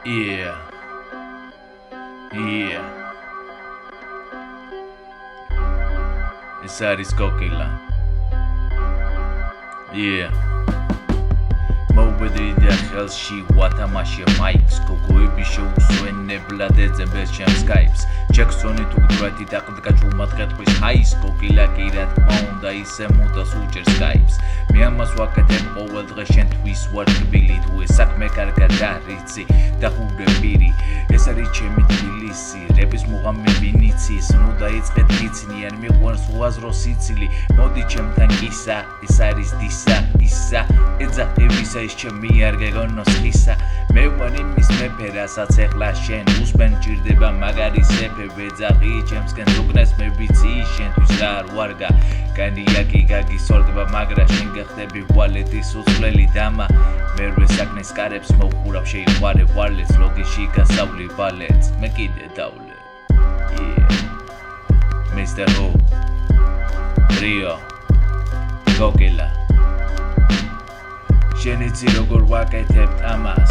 Yeah. ეს არის კოკილა. მოვბედრიდა ხელში ვათამაშე მაიკს გოგოები შეუსვენ ნებლად ეძებეს ჩემს სკაიპს ჯექსონი თუ გდრაიტი დაყდგა ჩუმად ყეთყვის ჰაის კოკილა კი რა თქმა უნდა ისე მუდას უჭერს სკაიპს მე ამას ვაკეთებ ყოველ დღე შენთვის ვარ თბილი თუ ეს საქმე კარგად არიცი დახურე პირი ეს არის ჩემი თბილისი რეპის მუღამები ნიცის ნუ დაიწყეთ ნიცნიან მიყვარს უაზრო სიცილი მოდი ჩემთან კისა ეს არის დისა ისა ეძა ევისა ის ჩემი არ გეგონოს ხისა მე ვარ იმის მეფე რასაც ეხლა შენ უსმენ ჭირდება მაგარი სეფე ვეძახი ჩემსკენ უკნეს მე ვიცი შენთვის რა არ ვარგა განიაკი გაგისორდება მაგრა შენ გეხდები ვალეთის უცვლელი დამა მერვე საკნის კარებს მოვხურავ შეიყვარე ვალეთს ლოგიში გასავლი ვალეთს მე კიდე დავლე Mr. Who Rio Kokila შენ იცი როგორ ვაკეთებთ ამას